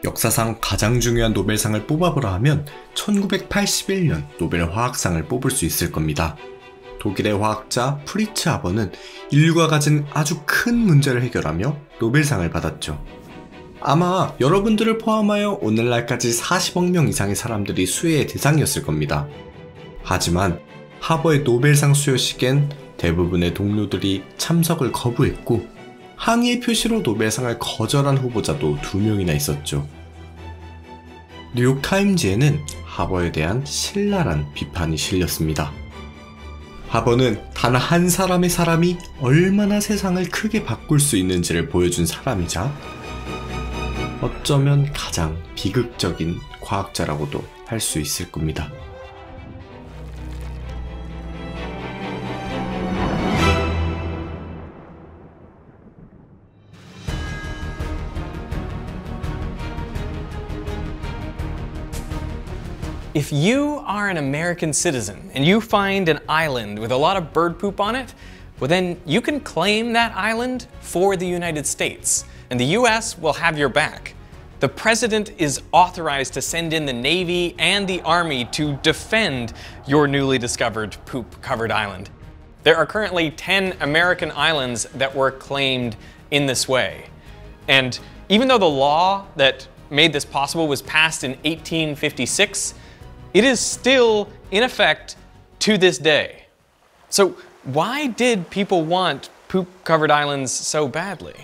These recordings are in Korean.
역사상 가장 중요한 노벨상을 뽑아보라 하면 1981년 노벨 화학상을 뽑을 수 있을 겁니다. 독일의 화학자 프리츠 하버는 인류가 가진 아주 큰 문제를 해결하며 노벨상을 받았죠. 아마 여러분들을 포함하여 오늘날까지 40억 명 이상의 사람들이 수혜의 대상이었을 겁니다. 하지만 하버의 노벨상 수여식엔 대부분의 동료들이 참석을 거부했고 항의의 표시로 노벨상을 거절한 후보자도 2명이나 있었죠. 뉴욕타임즈에는 하버에 대한 신랄한 비판이 실렸습니다. 하버는 단 한 사람의 사람이 얼마나 세상을 크게 바꿀 수 있는지를 보여준 사람이자 어쩌면 가장 비극적인 과학자라고도 할 수 있을 겁니다. If you are an American citizen and you find an island with a lot of bird poop on it, well then you can claim that island for the United States, and the US will have your back. The president is authorized to send in the Navy and the Army to defend your newly discovered poop-covered island. There are currently 10 American islands that were claimed in this way. And even though the law that made this possible was passed in 1856, it is still in effect to this day. So why did people want poop-covered islands so badly?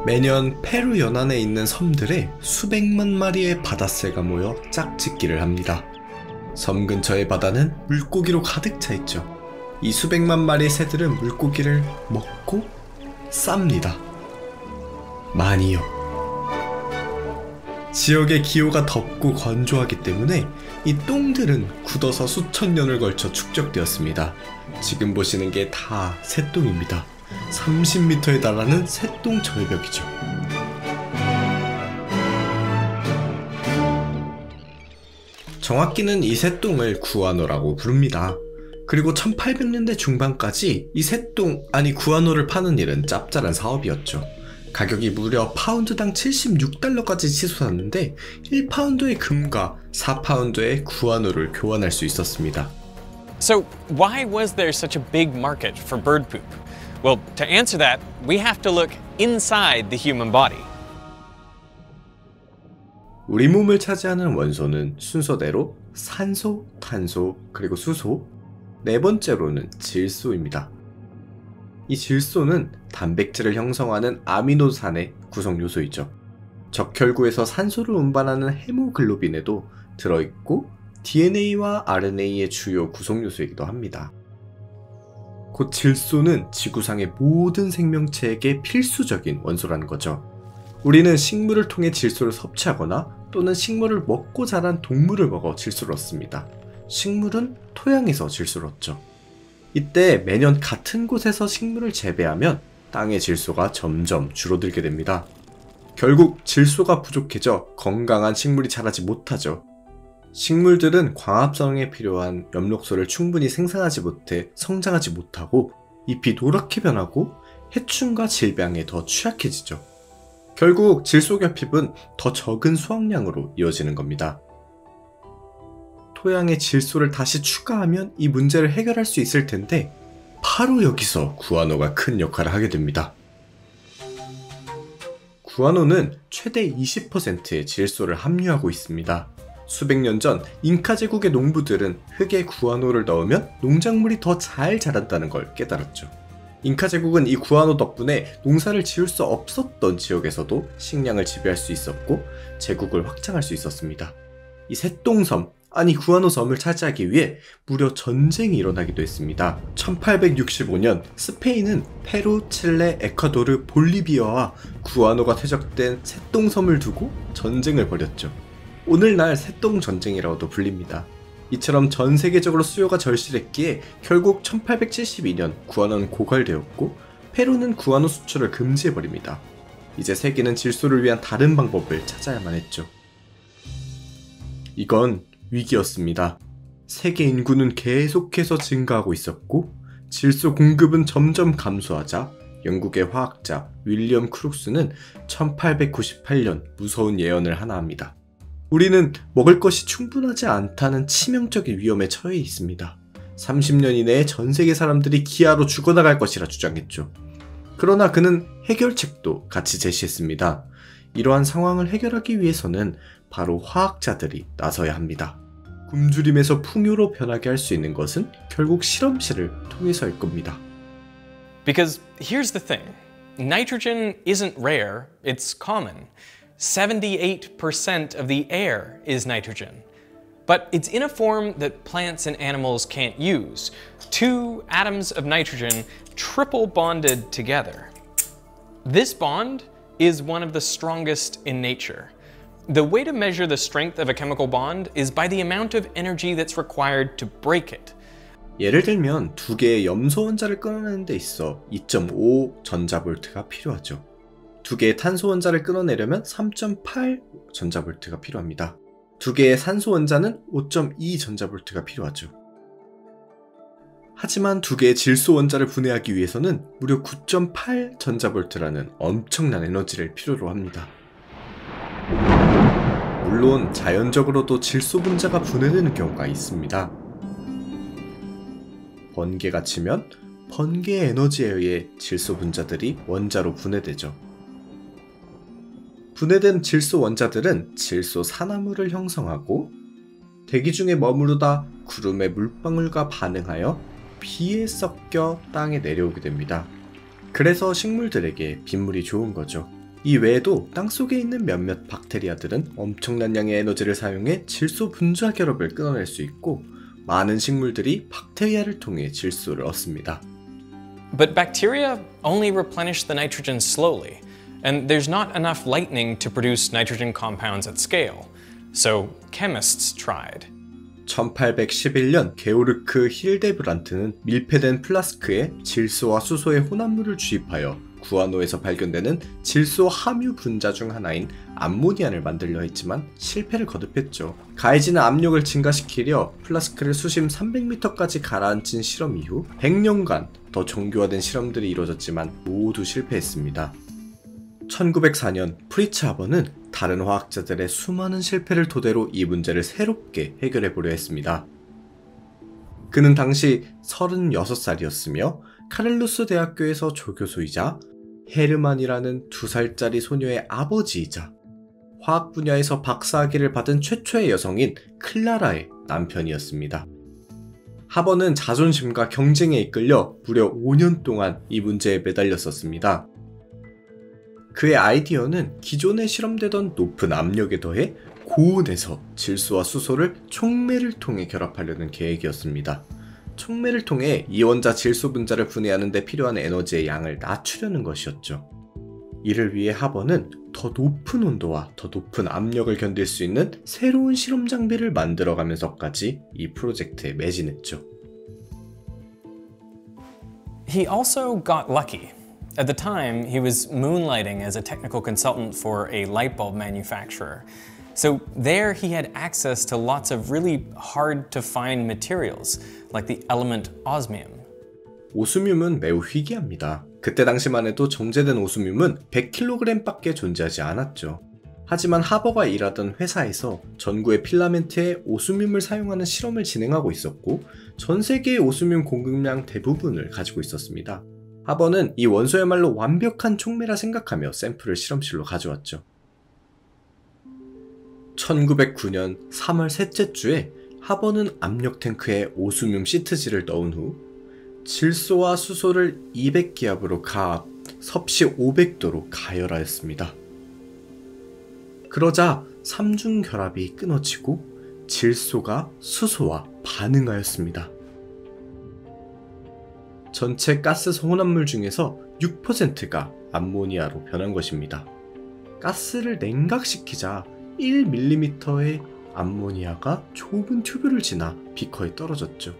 매년 페루 연안에 있는 섬들에 수백만 마리의 바다새가 모여 짝짓기를 합니다. 섬 근처의 바다는 물고기로 가득 차 있죠. 이 수백만 마리의 새들은 물고기를 먹고 쌉니다. 많이요. 지역의 기후가 덥고 건조하기 때문에 이 똥들은 굳어서 수천 년을 걸쳐 축적되었습니다. 지금 보시는 게 다 새똥입니다. 30m에 달하는 새똥 절벽이죠. 정확히는 이 새똥을 구아노라고 부릅니다. 그리고 1800년대 중반까지 이 새똥, 아니 구아노를 파는 일은 짭짤한 사업이었죠. 가격이 무려 파운드당 76달러까지 치솟았는데 1파운드의 금과 4파운드의 구아노를 교환할 수 있었습니다. So why was there such a big market for bird poop? Well, to answer that, we have to look inside the human body. 우리 몸을 차지하는 원소는 순서대로 산소, 탄소, 그리고 수소, 네 번째로는 질소입니다. 이 질소는 단백질을 형성하는 아미노산의 구성 요소이죠. 적혈구에서 산소를 운반하는 헤모글로빈에도 들어있고 DNA와 RNA의 주요 구성 요소이기도 합니다. 곧 질소는 지구상의 모든 생명체에게 필수적인 원소라는 거죠. 우리는 식물을 통해 질소를 섭취하거나 또는 식물을 먹고 자란 동물을 먹어 질소를 얻습니다. 식물은 토양에서 질소를 얻죠. 이때 매년 같은 곳에서 식물을 재배하면 땅의 질소가 점점 줄어들게 됩니다. 결국 질소가 부족해져 건강한 식물이 자라지 못하죠. 식물들은 광합성에 필요한 엽록소를 충분히 생산하지 못해 성장하지 못하고 잎이 노랗게 변하고 해충과 질병에 더 취약해지죠. 결국 질소 결핍은 더 적은 수확량으로 이어지는 겁니다. 토양에 질소를 다시 추가하면 이 문제를 해결할 수 있을 텐데 바로 여기서 구아노가 큰 역할을 하게 됩니다. 구아노는 최대 20%의 질소를 함유하고 있습니다. 수백 년 전 잉카 제국의 농부들은 흙에 구아노를 넣으면 농작물이 더 잘 자란다는 걸 깨달았죠. 잉카 제국은 이 구아노 덕분에 농사를 지을 수 없었던 지역에서도 식량을 지배할 수 있었고 제국을 확장할 수 있었습니다. 이 새똥섬, 아니 구아노섬을 차지하기 위해 무려 전쟁이 일어나기도 했습니다. 1865년 스페인은 페루, 칠레, 에콰도르, 볼리비아와 구아노가 퇴적된 새똥섬을 두고 전쟁을 벌였죠. 오늘날 새똥전쟁이라고도 불립니다. 이처럼 전 세계적으로 수요가 절실했기에 결국 1872년 구아노는 고갈되었고 페루는 구아노 수출을 금지해버립니다. 이제 세계는 질소를 위한 다른 방법을 찾아야만 했죠. 이건 위기였습니다. 세계 인구는 계속해서 증가하고 있었고 질소 공급은 점점 감소하자 영국의 화학자 윌리엄 크룩스는 1898년 무서운 예언을 하나 합니다. 우리는 먹을 것이 충분하지 않다는 치명적인 위험에 처해 있습니다. 30년 이내에 전 세계 사람들이 기아로 죽어나갈 것이라 주장했죠. 그러나 그는 해결책도 같이 제시했습니다. 이러한 상황을 해결하기 위해서는 바로 화학자들이 나서야 합니다. 굶주림에서 풍요로 변하게 할 수 있는 것은 결국 실험실을 통해서일 겁니다. Because here's the thing. Nitrogen isn't rare, it's common. 78% of the air is nitrogen. But it's in a form that plants and animals can't use. 2 atoms of nitrogen triple bonded together. This bond is one of the strongest in nature. The way to measure the strength of a chemical bond is by the amount of energy that's required to break it. 예를 들면 2개의 염소 원자를 끊어내는 데 있어 2.5 전자볼트가 필요하죠. 2개의 탄소 원자를 끊어내려면 3.8 전자볼트가 필요합니다. 2개의 산소 원자는 5.2 전자볼트가 필요하죠. 하지만 2개의 질소 원자를 분해하기 위해서는 무려 9.8 전자볼트라는 엄청난 에너지를 필요로 합니다. 물론 자연적으로도 질소 분자가 분해되는 경우가 있습니다. 번개가 치면 번개의 에너지에 의해 질소 분자들이 원자로 분해되죠. 분해된 질소 원자들은 질소 산화물을 형성하고 대기 중에 머무르다 구름의 물방울과 반응하여 비에 섞여 땅에 내려오게 됩니다. 그래서 식물들에게 빗물이 좋은 거죠. 이 외에도 땅속에 있는 몇몇 박테리아들은 엄청난 양의 에너지를 사용해 질소 분자 결합을 끊어낼 수 있고 많은 식물들이 박테리아를 통해 질소를 얻습니다. But bacteria only replenish the nitrogen slowly, and there's not enough lightning to produce nitrogen compounds at scale. So chemists tried. 1811년 게오르크 힐데브란트는 밀폐된 플라스크에 질소와 수소의 혼합물을 주입하여 구아노에서 발견되는 질소 함유 분자 중 하나인 암모니아를 만들려 했지만 실패를 거듭했죠. 가해지는 압력을 증가시키려 플라스크를 수심 300m까지 가라앉힌 실험 이후 100년간 더 정교화된 실험들이 이루어졌지만 모두 실패했습니다. 1904년 프리츠 하버는 다른 화학자들의 수많은 실패를 토대로 이 문제를 새롭게 해결해 보려 했습니다. 그는 당시 36살이었으며 카를루스 대학교에서 조교수이자 헤르만이라는 2살짜리 소녀의 아버지이자 화학 분야에서 박사학위를 받은 최초의 여성인 클라라의 남편이었습니다. 하버는 자존심과 경쟁에 이끌려 무려 5년 동안 이 문제에 매달렸었습니다. 그의 아이디어는 기존에 실험되던 높은 압력에 더해 고온에서 질소와 수소를 촉매를 통해 결합하려는 계획이었습니다. 촉매를 통해 이원자 질소 분자를 분해하는 데 필요한 에너지의 양을 낮추려는 것이었죠. 이를 위해 하버는 더 높은 온도와 더 높은 압력을 견딜 수 있는 새로운 실험 장비를 만들어가면서까지 이 프로젝트에 매진했죠. He also got lucky. At the time, he was moonlighting as a technical consultant for a light bulb manufacturer. So there he had access to lots of really hard to find materials, like the element osmium. 오스뮴은 매우 희귀합니다. 그때 당시만 해도 정제된 오스뮴은 100kg 밖에 존재하지 않았죠. 하지만 하버가 일하던 회사에서 전구의 필라멘트에 오스뮴을 사용하는 실험을 진행하고 있었고 전 세계의 오스뮴 공급량 대부분을 가지고 있었습니다. 하버는 이 원소야말로 완벽한 촉매라 생각하며 샘플을 실험실로 가져왔죠. 1909년 3월 셋째 주에 하버는 압력 탱크에 오스뮴 시트지를 넣은 후 질소와 수소를 200기압으로 가압, 섭씨 500도로 가열하였습니다. 그러자 삼중 결합이 끊어지고 질소가 수소와 반응하였습니다. 전체 가스 혼합물 중에서 6%가 암모니아로 변한 것입니다. 가스를 냉각시키자 1mm의 암모니아가 좁은 튜브를 지나 비커에 떨어졌죠.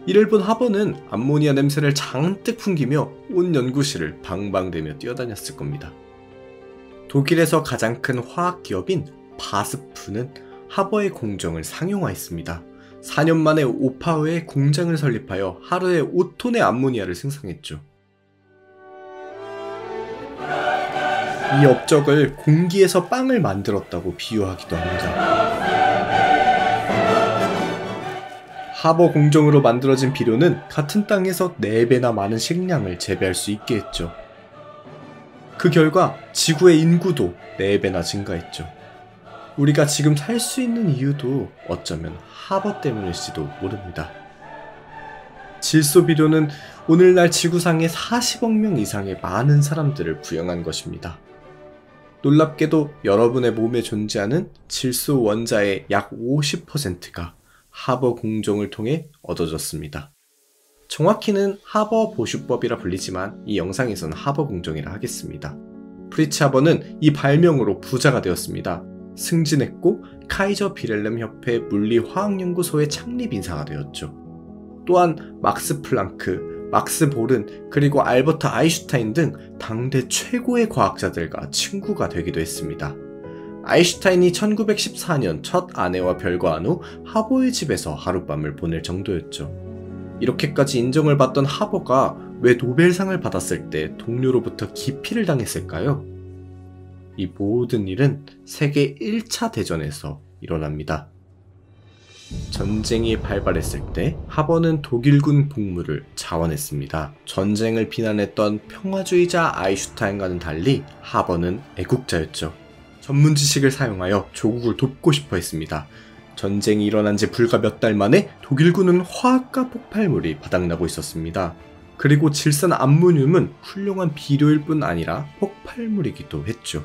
이를 본 하버는 암모니아 냄새를 잔뜩 풍기며 온 연구실을 방방대며 뛰어다녔을 겁니다. 독일에서 가장 큰 화학 기업인 바스프는 하버의 공정을 상용화했습니다. 4년 만에 오파우에 공장을 설립하여 하루에 5톤의 암모니아를 생산했죠. 이 업적을 공기에서 빵을 만들었다고 비유하기도 합니다. 하버 공정으로 만들어진 비료는 같은 땅에서 4배나 많은 식량을 재배할 수 있게 했죠. 그 결과 지구의 인구도 4배나 증가했죠. 우리가 지금 살 수 있는 이유도 어쩌면 하버 때문일지도 모릅니다. 질소 비료는 오늘날 지구상에 40억 명 이상의 많은 사람들을 부양한 것입니다. 놀랍게도 여러분의 몸에 존재하는 질소 원자의 약 50%가 하버 공정을 통해 얻어졌습니다. 정확히는 하버 보슈법이라 불리지만 이 영상에서는 하버 공정이라 하겠습니다. 프리츠 하버는 이 발명으로 부자가 되었습니다. 승진했고 카이저 비렐름 협회 물리화학연구소의 창립 인사가 되었죠. 또한 막스 플랑크, 막스 보른, 그리고 알버트 아인슈타인 등 당대 최고의 과학자들과 친구가 되기도 했습니다. 아인슈타인이 1914년 첫 아내와 별거한 후 하버의 집에서 하룻밤을 보낼 정도였죠. 이렇게까지 인정을 받던 하버가 왜 노벨상을 받았을 때 동료로부터 기피를 당했을까요? 이 모든 일은 세계 1차 대전에서 일어납니다. 전쟁이 발발했을 때 하버는 독일군 복무를 자원했습니다. 전쟁을 비난했던 평화주의자 아인슈타인과는 달리 하버는 애국자였죠. 전문 지식을 사용하여 조국을 돕고 싶어 했습니다. 전쟁이 일어난 지 불과 몇 달 만에 독일군은 화학과 폭발물이 바닥나고 있었습니다. 그리고 질산 암모늄은 훌륭한 비료일 뿐 아니라 폭발물이기도 했죠.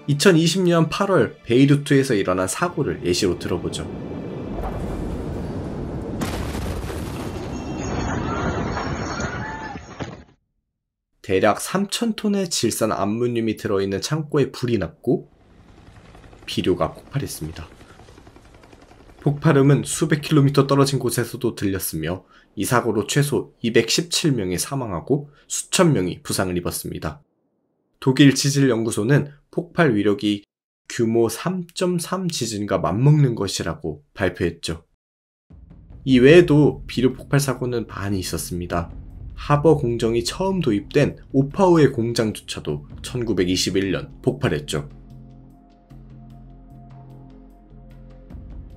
2020년 8월 베이루트에서 일어난 사고를 예시로 들어보죠. 대략 3,000톤의 질산 암모늄이 들어있는 창고에 불이 났고 비료가 폭발했습니다. 폭발음은 수백 킬로미터 떨어진 곳에서도 들렸으며 이 사고로 최소 217명이 사망하고 수천 명이 부상을 입었습니다. 독일 지질연구소는 폭발 위력이 규모 3.3 지진과 맞먹는 것이라고 발표했죠. 이외에도 비료 폭발 사고는 많이 있었습니다. 하버 공정이 처음 도입된 오파우의 공장조차도 1921년 폭발했죠.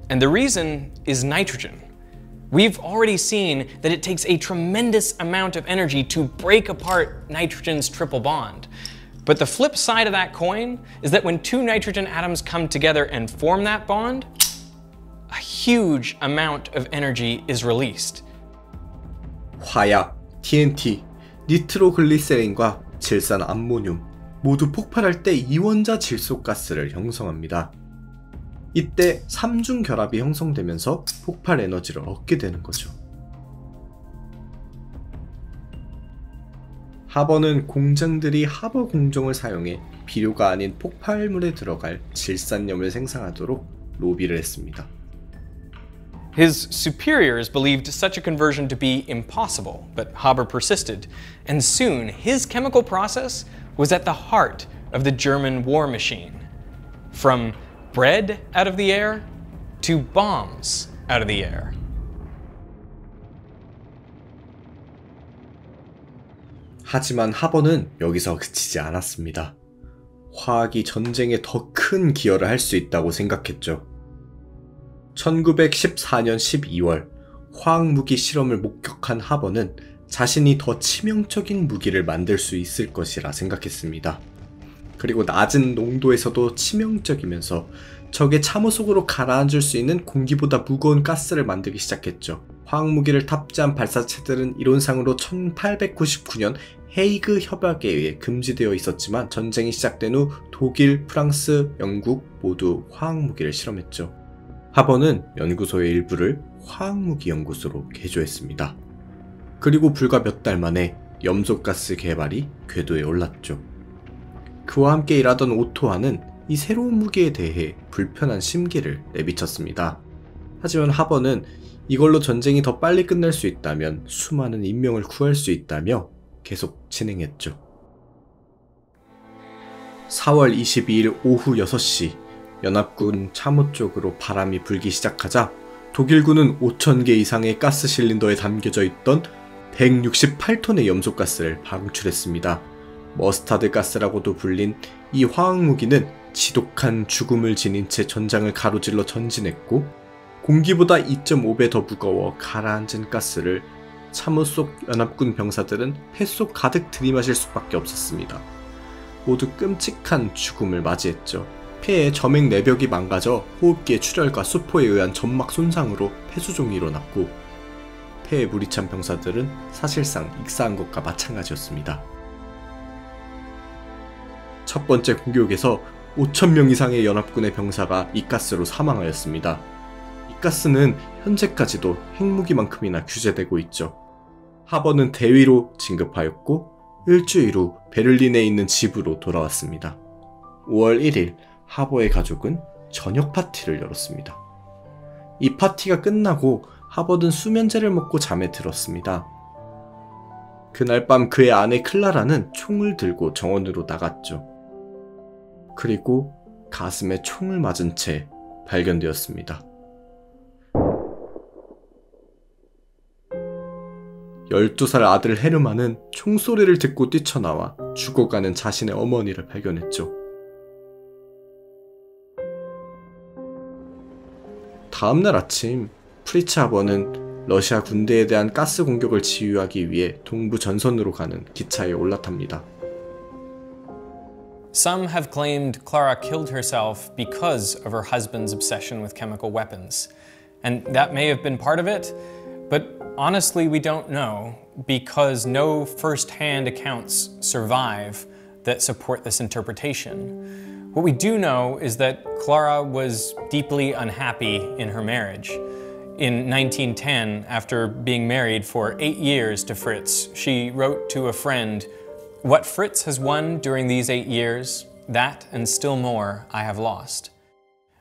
And the reason is nitrogen. We've already seen that it takes a tremendous amount of energy to break apart nitrogen's triple bond. But the flip side of that coin is that when two nitrogen atoms come together and form that bond, a huge amount of energy is released. 화약, TNT, 니트로글리세린과 질산 암모늄 모두 폭발할 때 이원자 질소가스를 형성합니다. 이때 삼중 결합이 형성되면서 폭발 에너지를 얻게 되는 거죠. 하버는 공장들이 하버 공정을 사용해 비료가 아닌 폭발물에 들어갈 질산염을 생산하도록 로비를 했습니다. His superiors believed such a conversion to be impossible, but Haber persisted, and soon his chemical process was at the heart of the German war machine. From bread out of the air to bombs out of the air. 하지만 하버는 여기서 그치지 않았습니다. 화학이 전쟁에 더 큰 기여를 할 수 있다고 생각했죠. 1914년 12월 화학무기 실험을 목격한 하버는 자신이 더 치명적인 무기를 만들 수 있을 것이라 생각했습니다. 그리고 낮은 농도에서도 치명적이면서 적의 참호 속으로 가라앉을 수 있는 공기보다 무거운 가스를 만들기 시작했죠. 화학무기를 탑재한 발사체들은 이론상으로 1899년 헤이그 협약에 의해 금지되어 있었지만 전쟁이 시작된 후 독일, 프랑스, 영국 모두 화학무기를 실험했죠. 하버는 연구소의 일부를 화학무기 연구소로 개조했습니다. 그리고 불과 몇 달 만에 염소가스 개발이 궤도에 올랐죠. 그와 함께 일하던 오토하는 이 새로운 무기에 대해 불편한 심기를 내비쳤습니다. 하지만 하버는 이걸로 전쟁이 더 빨리 끝날 수 있다면 수많은 인명을 구할 수 있다며 계속 진행했죠. 4월 22일 오후 6시 연합군 참호 쪽으로 바람이 불기 시작하자 독일군은 5,000개 이상의 가스 실린더에 담겨져 있던 168톤의 염소가스를 방출했습니다. 머스타드 가스라고도 불린 이 화학무기는 지독한 죽음을 지닌 채 전장을 가로질러 전진했고 공기보다 2.5배 더 무거워 가라앉은 가스를 참호 속 연합군 병사들은 폐 속 가득 들이마실 수밖에 없었습니다. 모두 끔찍한 죽음을 맞이했죠. 폐의 점액 내벽이 망가져 호흡기의 출혈과 수포에 의한 점막 손상으로 폐수종이 일어났고 폐에 물이 찬 병사들은 사실상 익사한 것과 마찬가지였습니다. 첫 번째 공격에서 5,000명 이상의 연합군의 병사가 이 가스로 사망하였습니다. 이 가스는 현재까지도 핵무기만큼이나 규제되고 있죠. 하버는 대위로 진급하였고 일주일 후 베를린에 있는 집으로 돌아왔습니다. 5월 1일 하버의 가족은 저녁 파티를 열었습니다. 이 파티가 끝나고 하버는 수면제를 먹고 잠에 들었습니다. 그날 밤 그의 아내 클라라는 총을 들고 정원으로 나갔죠. 그리고 가슴에 총을 맞은 채 발견되었습니다. 12살 아들 헤르만은 총소리를 듣고 뛰쳐나와 죽어가는 자신의 어머니를 발견했죠. 다음날 아침 프리츠 하버는 러시아 군대에 대한 가스 공격을 지휘하기 위해 동부 전선으로 가는 기차에 올라탑니다. Some have claimed Clara killed herself because of her husband's obsession with chemical weapons. And that may have been part of it, but honestly we don't know because no first-hand accounts survive that support this interpretation. What we do know is that Clara was deeply unhappy in her marriage. In 1910, after being married for 8 years to Fritz, she wrote to a friend, "What Fritz has won during these 8 years, that and still more I have lost.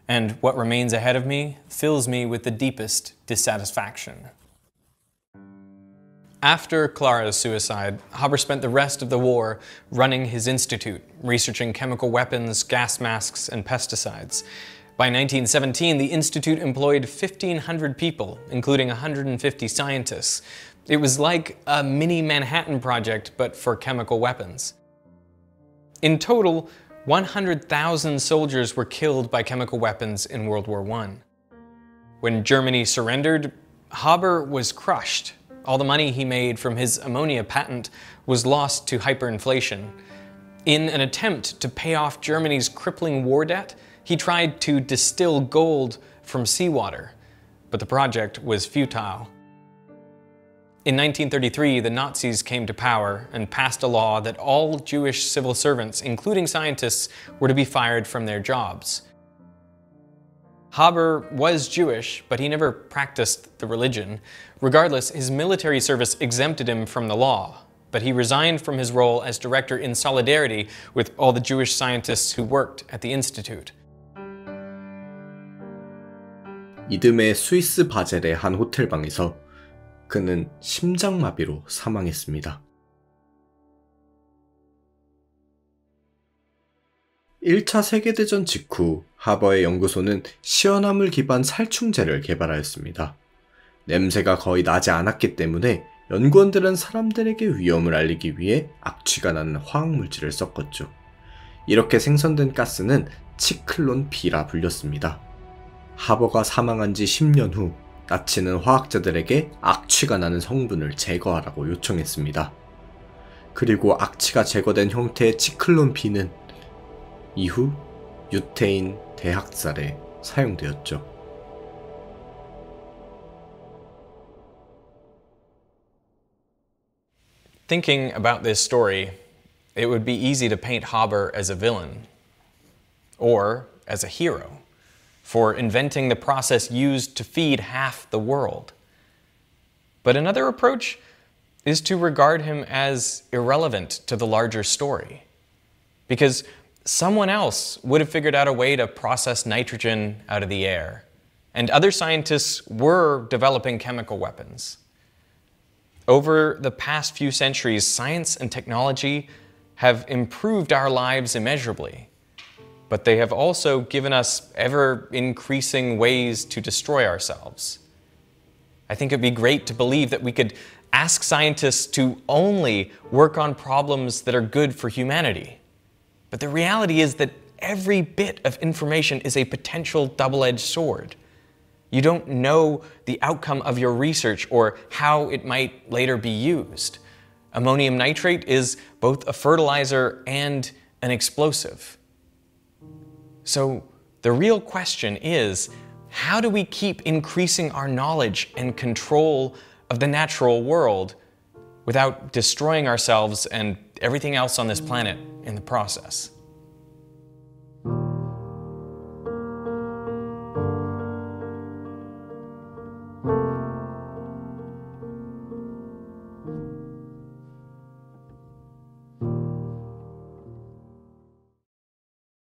And what remains ahead of me fills me with the deepest dissatisfaction." After Clara's suicide, Haber spent the rest of the war running his institute, researching chemical weapons, gas masks, and pesticides. By 1917, the institute employed 1,500 people, including 150 scientists. It was like a mini Manhattan Project, but for chemical weapons. In total, 100,000 soldiers were killed by chemical weapons in World War I. When Germany surrendered, Haber was crushed. All the money he made from his ammonia patent was lost to hyperinflation. In an attempt to pay off Germany's crippling war debt, he tried to distill gold from seawater, but the project was futile. In 1933, the Nazis came to power and passed a law that all Jewish civil servants, including scientists, were to be fired from their jobs. Haber was Jewish, but he never practiced the religion. Regardless, his military service exempted him from the law, but he resigned from his role as director in solidarity with all the Jewish scientists who worked at the institute. 이듬해 스위스 바젤의 한 호텔방에서 그는 심장마비로 사망했습니다. 1차 세계대전 직후 하버의 연구소는 시원화물 기반 살충제를 개발하였습니다. 냄새가 거의 나지 않았기 때문에 연구원들은 사람들에게 위험을 알리기 위해 악취가 나는 화학물질을 섞었죠. 이렇게 생성된 가스는 치클론 B라 불렸습니다. 하버가 사망한 지 10년 후 나치는 화학자들에게 악취가 나는 성분을 제거하라고 요청했습니다. 그리고 악취가 제거된 형태의 치클론 B는 이후 유태인 대학살에 사용되었죠. Thinking about this story, it would be easy to paint Haber as a villain, or as a hero, for inventing the process used to feed half the world. But another approach is to regard him as irrelevant to the larger story, because someone else would have figured out a way to process nitrogen out of the air, and other scientists were developing chemical weapons. Over the past few centuries, science and technology have improved our lives immeasurably, but they have also given us ever-increasing ways to destroy ourselves. I think it'd be great to believe that we could ask scientists to only work on problems that are good for humanity. But the reality is that every bit of information is a potential double-edged sword. You don't know the outcome of your research or how it might later be used. Ammonium nitrate is both a fertilizer and an explosive. So the real question is, how do we keep increasing our knowledge and control of the natural world without destroying ourselves and everything else on this planet in the process?